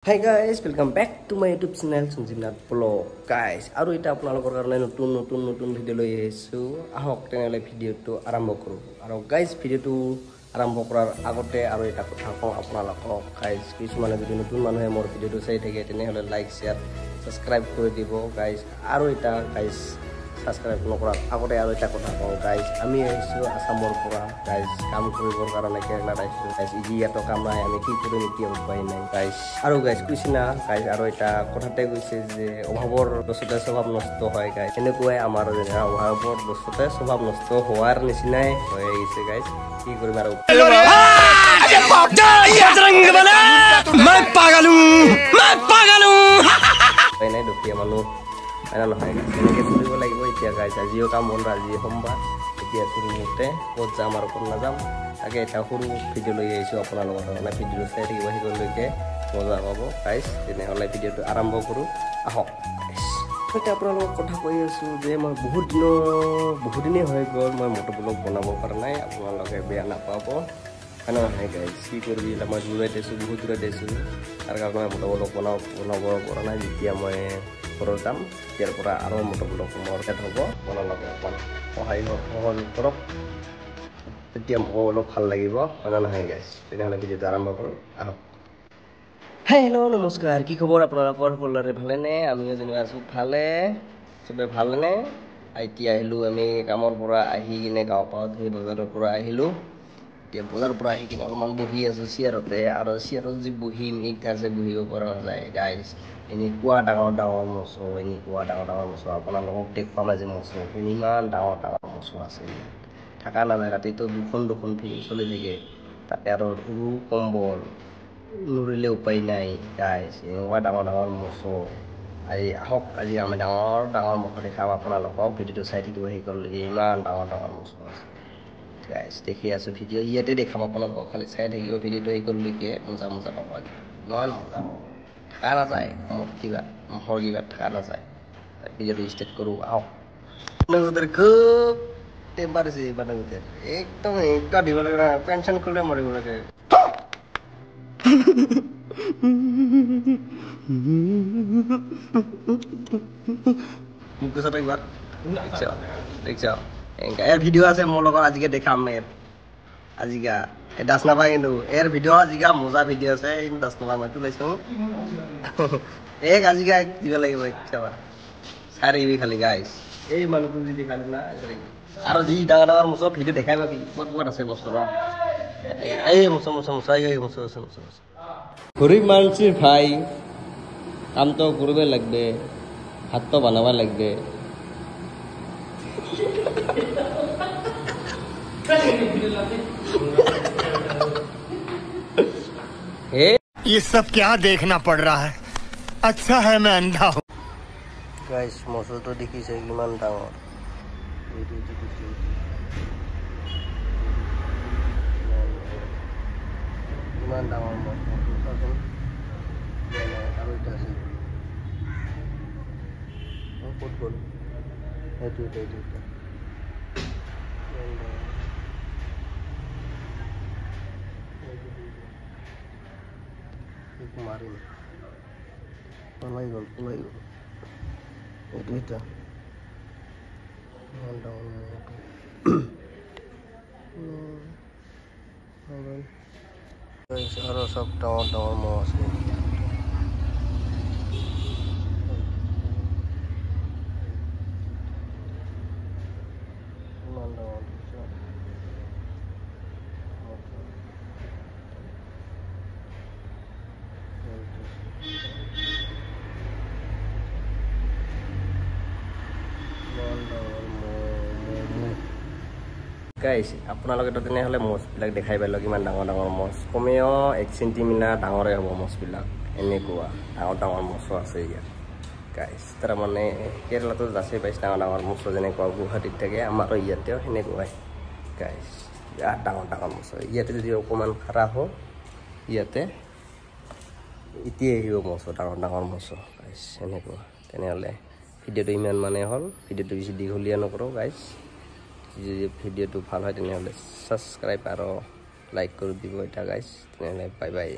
Hi guys, welcome back to my YouTube channel Sunjimnath Vlog guys. Aru ita apnalokor karone notun video loi ahisu. Ahok tenele video tu arambho koru. Aru guys video tu arambho korar agote aru ita kotha kong apnalokok guys. Kisumane jodi notun manuhe mor video tu sai thake tenehole like share subscribe kore dibo guys. Aru ita guys subscribe nokorar agote aru ita kotha kong guys. Ami ahisu Asamor pura guys. Kam koribor karone Kerala ahisu guys. Iji ato kam nai ami ki kori niti upai nai guys. Aru guys kuisina guys aru eta kothate goise je obhabor dosote swabab nosto hoy guys enekuai amar jena obhabor dosote swabab nosto hoar nisinai hoy gise guys ki koriba aru bajrang bala मैं पागल हूं nai dukia manu ana no hoy guys eneke suribo lagibo etia guys ajiyo kam mon raji homba etia suru mote pot jamar upor na jam age eta huru video loi aisu apna logot na video sai thiki bahi gorleke মজা পাবো guys তেনেহলে ভিডিওটো আৰম্ভ কৰো আহক guys এটা আপোনালোকক কথা কৈ আছো যে মই বহুত দিনে হৈ গ'ল মই মোটো ব্লগ বনাব পৰা নাই আপোনালোকে বেয়া নাপাব কাৰণ হয় গাইস কি কৰিবি মই দূৰে দেছো বহুত দূৰে দেছো তাৰ কাৰণে মোটো ব্লগ বনাব পৰা নাই যেতিয়া মই ঘৰৰ যাম ইয়াৰ পৰা আৰু মোটো ব্লগ মোৰ কাট হ'ব আপোনালোকে অকণ সহায় কৰক তেতিয়া মোক অলপ ভাল লাগিব হয় নহয় গাইস তেনেহলে ভিডিওটো আৰম্ভ কৰো আহক Hello নমস্কাৰ কি খবৰ আপোনালোকৰ সকলোৰে ভালে নে আমিও যেন আছো ভালে সবে ভালে নে আইটি আহিলো আমি কামৰ পৰা আহি কিনে গাঁও পাওঁত হৈ বজাৰৰ পৰা আহিলো এতিয়া বজাৰৰ পৰা আহি কিনে অলপমান বহি আছো চিয়াৰতে আৰু চিয়াৰত যি বহিম এইটা যে বহিব পৰা যায় গাইজ এনেকুৱা ডাঙৰ মচো আপোনালোকক দেখুৱাম আজি মচো ইমান ডাঙৰ মচো আছে থাকা নাযায় ৰাতিটো দুখন ফিল্ম চলি থাকে তাতে আৰু সৰু কম্বল নুৰিলে উপায় নাই গাইজ এনেকুৱা ডাঙৰ মচো আজি আহক আজি আমি ডাঙৰ মচো দেখাম আপোনালোকক ভিডিঅ'টো চাই থাকিব সেইকলৈকে ইমান ডাঙৰ মচো আছে গাইজ দেখি আছো ভিডিঅ' ইয়াতে দেখাম আপোনালোকক খালি চাই থাকিব ভিডিঅ'টো সেইকলৈকে মজা পাব নহয় থাকা নাযায় মহৰ কিবা থাকা নাযায় ভিডিঅ'টো ষ্টাৰ্ট কৰোঁ আহক নজৰ খুব টেম্পাৰ আছে বানাগুতেৰ একদম একটা দিব লাগে পেঞ্চন খুলে মৰিব লাগে মুখে সাথে একবার দেখছো এর ভিডিও আছে মোর লগত আজিকে দেখাম আজিকা এ দাস নাপাই কিন্তু এর ভিডিও আজিকা মজা ভিডিও আছে এই দাস নাপা মই তুলাইছো এক আজিকা দিব লাগিব চাবা সারিবি খালি গাইস এই মানুষ যদি খালি না আর যি ডাঙৰ মুছ ভিডিও দেখাই পাবি কত আছে বস্তু এই মুছ গরিব মানুষের ভাই কাম তো করবে লাগবে হাত তো বানাবা লাগবে ये सब क्या देखना पड़ रहा है अच्छा है मैं अंधा हूँ गाइस মচো তো দেখিছে কিমান ডাঙৰ কিমান ডাঙৰ মচো আৰু এটা আছে ক'ত গ'ল এইটো মাৰিম পলাই গ'ল এইটো এটা আৰু সব ডাঙৰ মহ আছে গাইস আপোনালোকে তো তেনেহ'লে মছবিলাক দেখাই পালে কিমান ডাঙৰ মছ কমেও 1 সেন্টিমিটাৰ ডাঙৰে হ'ব মছবিলাক এনেকুৱা ডাঙৰ মছ আছে ইয়াত গাইস তাৰ মানে কেৰেলাতো যাচে পাইছ ডাঙৰ মছ যেনেকুৱা গুৱাহাটীত থাকে আমাৰো ইয়াতেও সেনেকুৱাই গাইস ডাঙৰ মছ ইয়াতে যদি অকমান খাৰা হ ইয়াতে এতিয়া আহিব মছ ডাঙৰ মছ গাইস এনেকুৱা তেনেহ'লে ভিডিঅ'টো ইমান মানে হ'ল ভিডিঅ'টো বেছি দীঘলীয়া নকৰোঁ গাইস যদি ভিডিওটো ভাল হয় তেনেহলে সাবস্ক্ৰাইব আৰু লাইক কৰি দিব এটা গাইস তেনেহলে বাই বাই